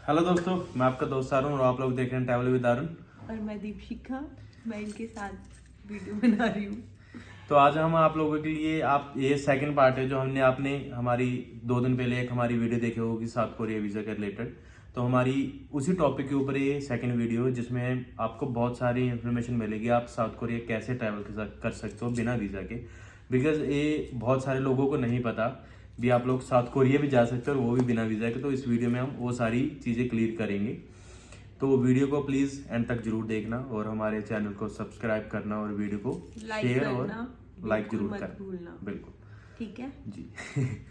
Hello दोस्तों, मैं आपका दोस्त अरुण और आप लोग देख रहे हैं ट्रैवल विद अरुण। और मैं दीपशिखा, मैं इनके साथ वीडियो बना रही हूँ। तो आज हम आप लोगों के लिए आप ये सेकंड पार्ट है जो हमने आपने हमारी 2 दिन पहले एक हमारी वीडियो देखे होगी साउथ कोरिया वीज़ा के रिलेटेड। तो हमारी उसी टॉपिक के ऊपर ये सेकंड वीडियो है जिसमें आपको बहुत सारी इन्फॉर्मेशन मिलेगी आप साउथ कोरिया कैसे ट्रैवल कर सकते हो बिना वीज़ा के। बिकॉज ये बहुत सारे लोगों को नहीं पता भी आप लोग साउथ कोरिया भी जा सकते हो और वो भी बिना वीज़ा के। तो इस वीडियो में हम वो सारी चीज़ें क्लियर करेंगे। तो वीडियो को प्लीज़ एंड तक जरूर देखना और हमारे चैनल को सब्सक्राइब करना और वीडियो को शेयर और लाइक जरूर मत करना। भूलना, बिल्कुल ठीक है जी।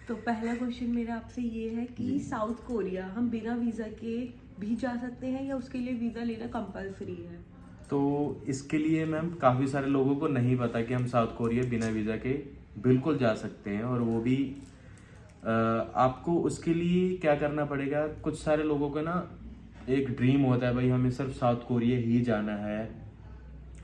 तो पहला क्वेश्चन मेरा आपसे ये है कि साउथ कोरिया हम बिना वीज़ा के भी जा सकते हैं या उसके लिए वीज़ा लेना कंपलसरी है? तो इसके लिए मैम काफ़ी सारे लोगों को नहीं पता कि हम साउथ कोरिया बिना वीज़ा के बिल्कुल जा सकते हैं और वो भी आपको उसके लिए क्या करना पड़ेगा। कुछ सारे लोगों को ना एक ड्रीम होता है भाई हमें सिर्फ साउथ कोरिया ही जाना है,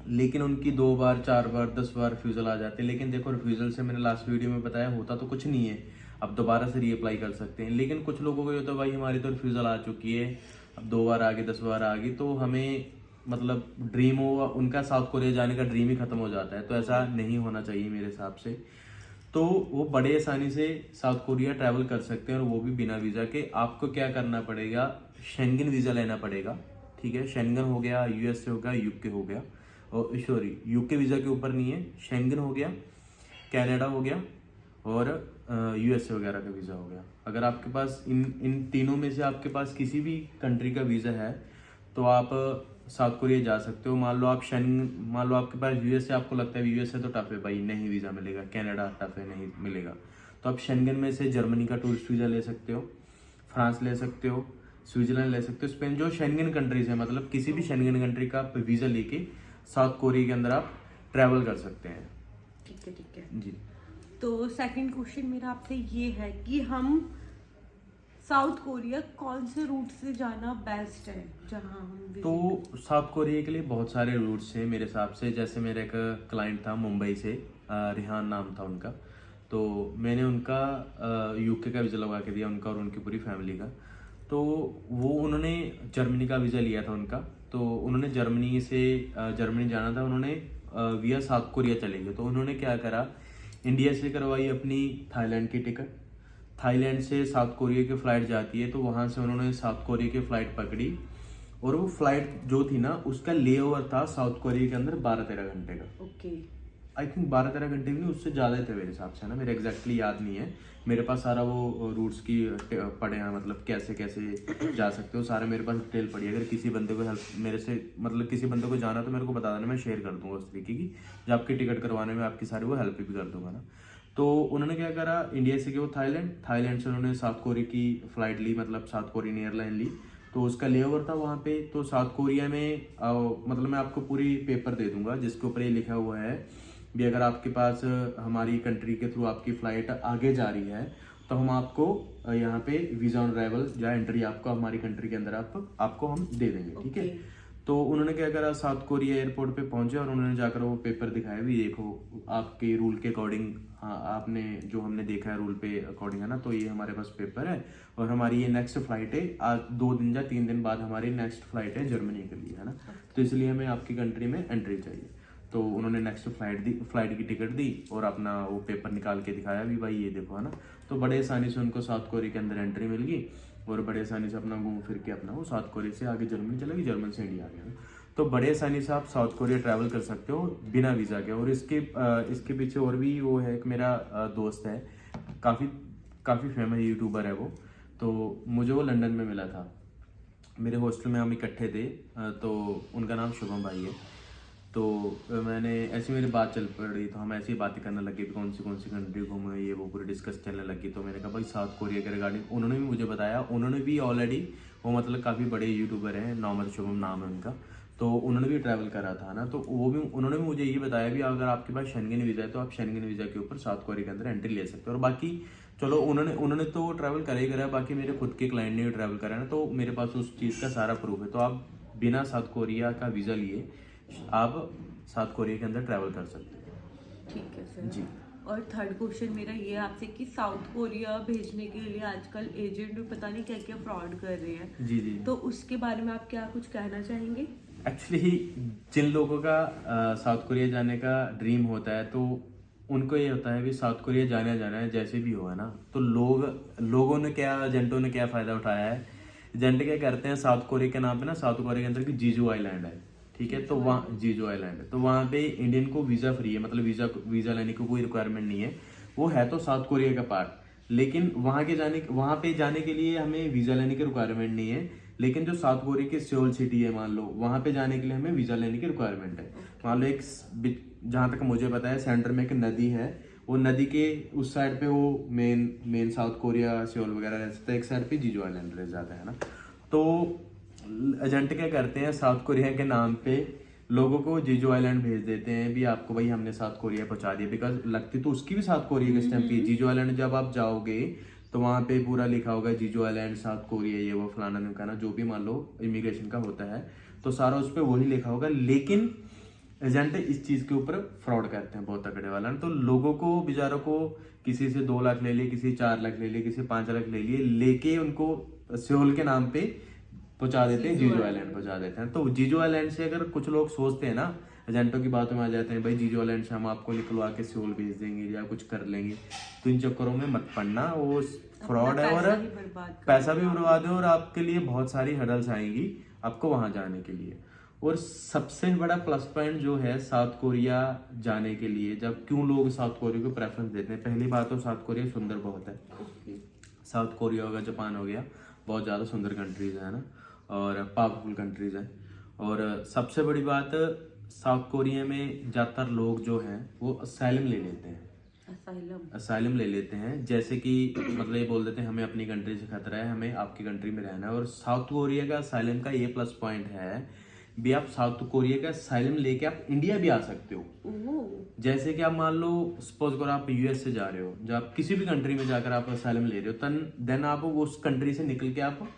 लेकिन उनकी 2 बार 4 बार 10 बार रिफ्यूज़ल आ जाते हैं। लेकिन देखो रिफ्यूज़ल से मैंने लास्ट वीडियो में बताया होता तो कुछ नहीं है, अब दोबारा से रीअप्लाई कर सकते हैं। लेकिन कुछ लोगों को ये होता है भाई हमारी तो रिफ्यूज़ल आ चुकी है, अब 2 बार आ गई 10 बार आ गई, तो हमें मतलब ड्रीम हो उनका साउथ कोरिया जाने का ड्रीम ही खत्म हो जाता है। तो ऐसा नहीं होना चाहिए मेरे हिसाब से। तो वो बड़े आसानी से साउथ कोरिया ट्रैवल कर सकते हैं और वो भी बिना वीज़ा के। आपको क्या करना पड़ेगा, शेंगन वीज़ा लेना पड़ेगा, ठीक है। शेंगन हो गया, यूएसए हो गया, यूके हो गया, और सॉरी यूके वीज़ा के ऊपर नहीं है, शेंगन हो गया, कनाडा हो गया और यूएसए वगैरह का वीज़ा हो गया। अगर आपके पास इन तीनों में से आपके पास किसी भी कंट्री का वीज़ा है तो आप साउथ कोरिया जा सकते हो। मान लो आपके पास यूएसए, आपको लगता है यूएसए तो टफ है भाई नहीं वीज़ा मिलेगा, कनाडा टफ है नहीं मिलेगा, तो आप शेंगन में से जर्मनी का टूरिस्ट वीज़ा ले सकते हो, फ्रांस ले सकते हो, स्विट्जरलैंड ले सकते हो, स्पेन, जो शेंगन कंट्रीज है, मतलब किसी भी शेंगन कंट्री का आप वीज़ा लेके साउथ कोरिया के अंदर आप ट्रैवल कर सकते हैं। ठीक है जी। तो सेकंड क्वेश्चन मेरा आपसे ये है कि हम साउथ कोरिया कौन से रूट से जाना बेस्ट है जहां हम तो साउथ कोरिया के लिए बहुत सारे रूट्स हैं मेरे हिसाब से। जैसे मेरा एक क्लाइंट था मुंबई से, रिहान नाम था उनका, तो मैंने उनका यूके का वीज़ा लगा के दिया उनका और उनकी पूरी फैमिली का। तो वो उन्होंने जर्मनी का वीज़ा लिया था उनका, तो उन्होंने जर्मनी से जर्मनी जाना था, उन्होंने विया साउथ कोरिया चले गए। तो उन्होंने क्या करा, इंडिया से करवाई अपनी थाईलैंड की टिकट, थाईलैंड से साउथ कोरिया की फ़्लाइट जाती है, तो वहाँ से उन्होंने साउथ कोरिया की फ़्लाइट पकड़ी और वो फ्लाइट जो थी ना उसका लेओवर था साउथ कोरिया के अंदर 12-13 घंटे का। ओके। आई थिंक 12-13 घंटे भी नहीं, उससे ज़्यादा थे मेरे हिसाब से ना, मेरे एग्जैक्टली याद नहीं है। मेरे पास सारा वो रूट्स की पड़े हैं, मतलब कैसे कैसे जा सकते हो सारे मेरे पास डिटेल पड़ी है। अगर किसी बंदे को हेल्प मेरे से मतलब किसी बंदे को जाना तो मेरे को बता देना, मैं शेयर कर दूंगा उस तरीके की, जो आपकी टिकट करवाने में आपकी सारी वो हेल्प भी कर दूंगा ना। तो उन्होंने क्या करा, इंडिया से गए वो थाईलैंड से उन्होंने साउथ कोरिया की फ़्लाइट ली, मतलब साउथ कोरियन एयरलाइन ली, तो उसका लेओवर था वहाँ पे। तो साउथ कोरिया में मतलब मैं आपको पूरी पेपर दे दूंगा जिसके ऊपर ये लिखा हुआ है भी अगर आपके पास हमारी कंट्री के थ्रू आपकी फ़्लाइट आगे जा रही है तो हम आपको यहाँ पे वीज़ा ऑन अराइवल या एंट्री आपको हमारी कंट्री के अंदर आपको हम दे देंगे, ठीक है। तो उन्होंने क्या करा, साउथ कोरिया एयरपोर्ट पे पहुंचे और उन्होंने जाकर वो पेपर दिखाया भी देखो आपके रूल के अकॉर्डिंग, हाँ आपने जो हमने देखा है रूल पे अकॉर्डिंग है ना, तो ये हमारे पास पेपर है और हमारी ये नेक्स्ट फ्लाइट है, आज 2 दिन या 3 दिन बाद हमारी नेक्स्ट फ्लाइट है जर्मनी के लिए, है ना, तो इसलिए हमें आपकी कंट्री में एंट्री चाहिए। तो उन्होंने नेक्स्ट फ्लाइट की टिकट दी और अपना वो पेपर निकाल के दिखाया भी भाई ये देखो, है ना। तो बड़े आसानी से उनको साउथ कोरिया के अंदर एंट्री मिल गई और बड़े आसानी से अपना घूम फिर के अपना वो साउथ कोरिया से आगे जर्मनी चला गई, जर्मन से इंडिया आ गया। तो बड़े आसानी से आप साउथ कोरिया ट्रैवल कर सकते हो बिना वीज़ा के। और इसके पीछे और भी वो है, एक मेरा दोस्त है, काफ़ी फेमस यूट्यूबर है वो, तो मुझे वो लंदन में मिला था, मेरे हॉस्टल में हम इकट्ठे थे, तो उनका नाम शुभम भाई है। तो मैंने ऐसी मेरी बात चल पड़ी, तो हम ऐसी बातें करने लगे कौन सी कंट्री घूमे, ये वो पूरी डिस्कस चलने लगी। तो मैंने कहा भाई साउथ कोरिया के रिगार्डिंग उन्होंने भी मुझे बताया, उन्होंने भी ऑलरेडी वो मतलब काफ़ी बड़े यूट्यूबर हैं, नॉर्मल शुभम नाम है उनका, तो उन्होंने भी ट्रैवल करा था ना, तो उन्होंने भी मुझे ये बताया भी अगर आपके पास शेंगन वीज़ा है तो आप शेंगन वीज़ा के ऊपर साउथ कोरिया के अंदर एंट्री ले सकते हो। और बाकी चलो उन्होंने तो ट्रैवल करा ही करा, बाकी मेरे खुद के क्लाइंट ने भी ट्रैवल करा है ना, तो मेरे पास उस चीज़ का सारा प्रूफ है। तो आप बिना साउथ कोरिया का वीज़ा लिए आप साउथ कोरिया के अंदर ट्रैवल कर सकते हैं। ठीक है सर जी। और थर्ड क्वेश्चन मेरा ये आपसे कि साउथ कोरिया भेजने के लिए आजकल एजेंट भी पता नहीं क्या क्या फ्रॉड कर रहे हैं, जी जी। तो उसके बारे में आप क्या कुछ कहना चाहेंगे? एक्चुअली जिन लोगों का साउथ कोरिया जाने का ड्रीम होता है, तो उनको ये होता है कि साउथ कोरिया जाना है जैसे भी हो, है ना। तो लोगों ने क्या, एजेंटों ने क्या फ़ायदा उठाया है, एजेंट क्या करते हैं, साउथ कोरिया के नाम पे ना, साउथ कोरिया के अंदर की जीजू आइलैंड है, ठीक है, तो वहाँ जीजू आइलैंड है, तो वहाँ पे इंडियन को वीज़ा फ्री है, मतलब वीज़ा लेने की कोई रिक्वायरमेंट नहीं है। वो है तो साउथ कोरिया का पार्ट, लेकिन वहाँ पे जाने के लिए हमें वीज़ा लेने की रिक्वायरमेंट नहीं है। लेकिन जो साउथ कोरिया की सियोल सिटी है, मान लो, वहाँ पे जाने के लिए हमें वीज़ा लेने की रिक्वायरमेंट है। मान लो जहाँ तक मुझे पता है, सेंटर में एक नदी है, वो नदी के उस साइड पे वो मेन साउथ कोरिया सियोल वगैरह रह सकता है, एक साइड पे जीजू आइलैंड रह जाता है ना। तो एजेंट क्या करते हैं, साउथ कोरिया के नाम पे लोगों को जीजू आइलैंड भेज देते हैं, भी आपको भाई हमने साउथ कोरिया पहुंचा दिया, बिकॉज लगती तो उसकी भी साउथ कोरिया के स्टैम्प पे। जीजू आइलैंड जब आप जाओगे तो वहाँ पे पूरा लिखा होगा जीजू आइलैंड साउथ कोरिया, ये वो फलाना ढिमकाना, जो भी मान लो इमिग्रेशन का होता है, तो सारा उस पर वही लिखा होगा। लेकिन एजेंट इस चीज के ऊपर फ्रॉड करते हैं बहुत तगड़े वाला। तो लोगों को, बेचारों को, किसी से 2 लाख ले लिए, किसी 4 लाख ले लिए, किसी 5 लाख ले लिए, लेके उनको सियोल के नाम पे पहुंचा देते हैं, जीजू आइलैंड पहुंचा देते हैं। तो जीजू आइलैंड से अगर कुछ लोग सोचते हैं ना, एजेंटों की बातों में आ जाते हैं, भाई जीजू आइलैंड से हम आपको निकलवा के सियोल भेज देंगे या कुछ कर लेंगे, तो इन चक्करों में मत पड़ना, वो फ्रॉड है और पैसा भी बर्बाद है, और आपके लिए बहुत सारी हर्डल्स आएंगी आपको वहां जाने के लिए। और सबसे बड़ा प्लस पॉइंट जो है साउथ कोरिया जाने के लिए, जब क्यों लोग साउथ कोरिया को प्रेफरेंस देते हैं, पहली बात तो साउथ कोरिया सुंदर बहुत है। साउथ कोरिया हो गया, जापान हो गया, बहुत ज़्यादा सुंदर कंट्रीज है ना, और पावरफुल कंट्रीज हैं। और सबसे बड़ी बात, साउथ कोरिया में ज़्यादातर लोग जो हैं वो असाइलम ले लेते हैं, असाइलम ले लेते हैं, जैसे कि मतलब ये बोल देते हैं हमें अपनी कंट्री से खतरा है, हमें आपकी कंट्री में रहना है। और साउथ कोरिया का असाइलम का ये प्लस पॉइंट है भी, आप साउथ कोरिया का असाइलम लेके आप इंडिया भी आ सकते हो। जैसे कि आप मान लो, सपोज करो आप यूएस से जा रहे हो, जब आप किसी भी कंट्री में जाकर आप असाइलम ले रहे हो, देन आप उस कंट्री से निकल के आप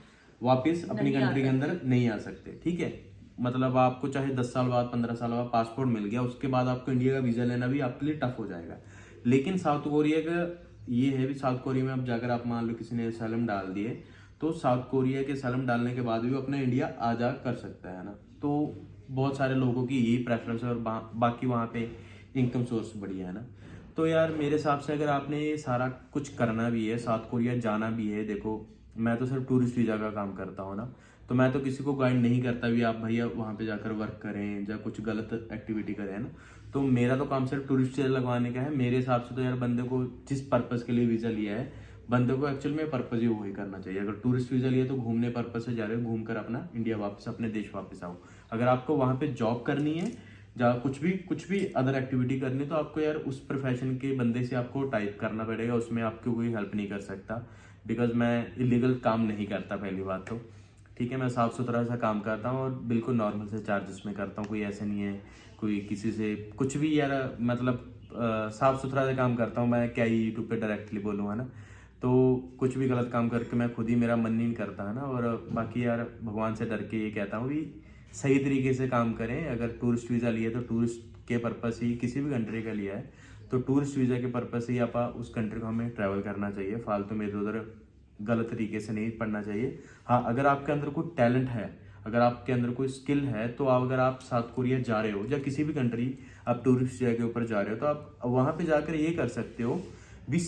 वापस अपनी कंट्री के अंदर नहीं आ सकते, ठीक है। मतलब आपको चाहे 10 साल बाद, 15 साल बाद पासपोर्ट मिल गया, उसके बाद आपको इंडिया का वीजा लेना भी आपके लिए टफ हो जाएगा। लेकिन साउथ कोरिया का ये है भी, साउथ कोरिया में अब जाकर आप मान लो किसी ने असylum डाल दिए, तो साउथ कोरिया के असylum डालने के बाद भी वो अपना इंडिया आ जा कर सकता है ना। तो बहुत सारे लोगों की यही प्रेफरेंस है, और बाकी वहाँ पे इनकम सोर्स बढ़िया है ना। तो यार मेरे हिसाब से अगर आपने ये सारा कुछ करना भी है, साउथ कोरिया जाना भी है, देखो मैं तो सिर्फ टूरिस्ट वीज़ा का काम करता हूँ ना, तो मैं तो किसी को गाइड नहीं करता भी आप भैया वहाँ पे जाकर वर्क करें या कुछ गलत एक्टिविटी करें ना। तो मेरा तो काम सिर्फ टूरिस्ट वीज़ा लगवाने का है। मेरे हिसाब से तो यार बंदे को जिस पर्पज़ के लिए वीज़ा लिया है, बंदे को एक्चुअल में पर्पज़ ही वही करना चाहिए। अगर टूरिस्ट वीज़ा लिया तो घूमने पर्पज़ से जा रहे हो, घूम कर अपना इंडिया वापस, अपने देश वापस आओ। अगर आपको वहाँ पे जॉब करनी है या कुछ भी अदर एक्टिविटी करनी है, तो आपको यार उस प्रोफेशन के बंदे से आपको टाइप करना पड़ेगा, उसमें आपको कोई हेल्प नहीं कर सकता। बिकॉज मैं इलीगल काम नहीं करता, पहली बात तो, ठीक है। मैं साफ़ सुथरा सा काम करता हूँ और बिल्कुल नॉर्मल से चार्जेस में करता हूँ, कोई ऐसे नहीं है कोई किसी से कुछ भी यार, मतलब साफ़ सुथरा सा काम करता हूँ मैं। क्या ही यूट्यूब पे डायरेक्टली बोलूँ, है ना। तो कुछ भी गलत काम करके मैं खुद ही, मेरा मन नहीं करता है ना। और बाकी यार भगवान से डर के ये कहता हूँ भी सही तरीके से काम करें। अगर टूरिस्ट वीज़ा लिए तो टूरिस्ट के पर्पज़ ही, किसी भी कंट्री का लिया है तो टूरिस्ट वीज़ा के पर्पज़ से ही आप उस कंट्री को हमें ट्रैवल करना चाहिए। फालतू में इधर उधर गलत तरीके से नहीं पढ़ना चाहिए। हाँ, अगर आपके अंदर कोई टैलेंट है, अगर आपके अंदर कोई स्किल है, तो अगर आप साउथ कोरिया जा रहे हो या किसी भी कंट्री आप टूरिस्ट जगह के ऊपर जा रहे हो, तो आप वहाँ पे जाकर ये कर सकते हो भी,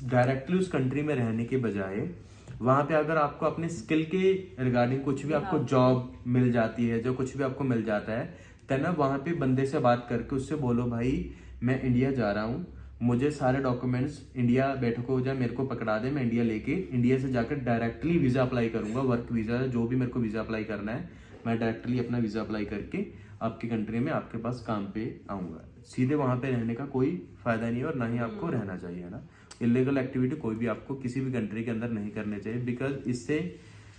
डायरेक्टली उस कंट्री में रहने के बजाय वहाँ पे अगर आपको अपने स्किल के रिगार्डिंग कुछ भी आपको जॉब मिल जाती है, जो कुछ भी आपको मिल जाता है, तब ना वहाँ पे बंदे से बात करके उससे बोलो भाई मैं इंडिया जा रहा हूँ, मुझे सारे डॉक्यूमेंट्स इंडिया बैठक हो जाए, मेरे को पकड़ा दे, मैं इंडिया लेके इंडिया से जाकर डायरेक्टली वीज़ा अप्लाई करूंगा, वर्क वीज़ा, जो भी मेरे को वीज़ा अप्लाई करना है, मैं डायरेक्टली अपना वीज़ा अप्लाई करके आपकी कंट्री में आपके पास काम पे आऊँगा। सीधे वहाँ पे रहने का कोई फ़ायदा नहीं है और ना ही आपको रहना चाहिए, है ना। इलीगल एक्टिविटी कोई भी आपको किसी भी कंट्री के अंदर नहीं करनी चाहिए, बिकॉज इससे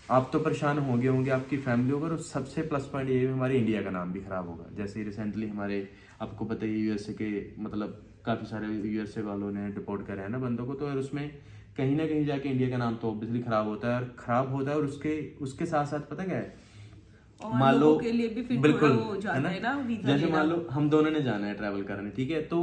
आप तो परेशान होंगे, आपकी फैमिली होगा, और सबसे प्लस पॉइंट ये है हमारे इंडिया का नाम भी खराब होगा। जैसे रिसेंटली हमारे, आपको पता ही यूएसए के, मतलब काफ़ी सारे यूएसए वालों ने रिपोर्ट करा है ना बंदों को, तो और उसमें कहीं ना कहीं जाके इंडिया का नाम तो ऑब्वियसली खराब होता है। और उसके साथ साथ पता क्या है, मान लो के लिए भी फिर बिल्कुल हो जाता है ना वीजा जैसे लेना। मान लो हम दोनों ने जाना है ट्रैवल करने, ठीक है, तो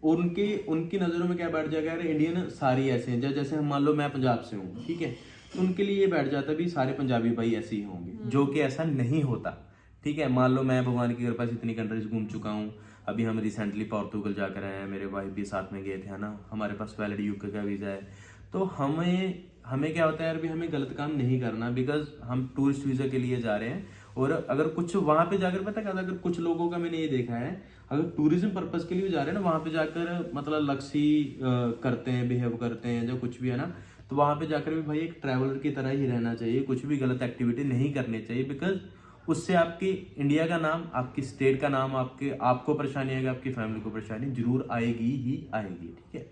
उनकी उनकी नज़रों में क्या बैठ जाएगा, यार इंडियन सारी ऐसे हैं। जैसे हम मान लो मैं पंजाब से हूँ, ठीक है, तो उनके लिए ये बैठ जाता है भी सारे पंजाबी भाई ऐसे ही होंगे, जो कि ऐसा नहीं होता। ठीक है, मान लो मैं भगवान की कृपा से इतनी कंट्रीज घूम चुका हूँ, अभी हम रिसेंटली पोर्तुगल जाकर आए हैं, मेरे वाइफ भी साथ में गए थे, है ना, हमारे पास वैलिड यूके का वीज़ा है। तो हमें क्या होता है यार भी, हमें गलत काम नहीं करना, बिकॉज हम टूरिस्ट वीज़ा के लिए जा रहे हैं। और अगर कुछ वहाँ पे जाकर पता क्या, अगर कुछ लोगों का मैंने ये देखा है, अगर टूरिज्म पर्पज के लिए भी जा रहे हैं ना, वहाँ पे जाकर मतलब लक्सी करते हैं, बिहेव करते हैं, जो कुछ भी है ना, तो वहाँ पे जाकर भी भाई एक ट्रैवलर की तरह ही रहना चाहिए, कुछ भी गलत एक्टिविटी नहीं करनी चाहिए, बिकॉज उससे आपकी इंडिया का नाम, आपकी स्टेट का नाम, आपको परेशानी आएगी, आपकी फैमिली को परेशानी जरूर आएगी ही आएगी। ठीक है,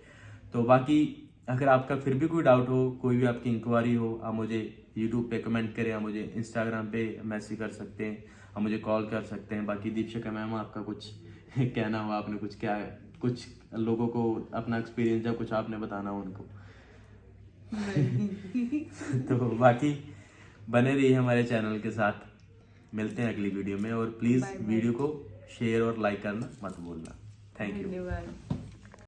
तो बाकी अगर आपका फिर भी कोई डाउट हो, कोई भी आपकी इंक्वायरी हो, आप मुझे यूट्यूब पे कमेंट करें, आप मुझे इंस्टाग्राम पे मैसेज कर सकते हैं, आप मुझे कॉल कर सकते हैं। बाकी दीक्षिका मैम, आपका कुछ कहना हो, आपने कुछ लोगों को अपना एक्सपीरियंस या कुछ आपने बताना हो उनको? तो बाकी बने रहिए हमारे चैनल के साथ, मिलते हैं अगली वीडियो में, और प्लीज़ वीडियो को शेयर और लाइक करना मत भूलना। Thank you. धन्यवाद।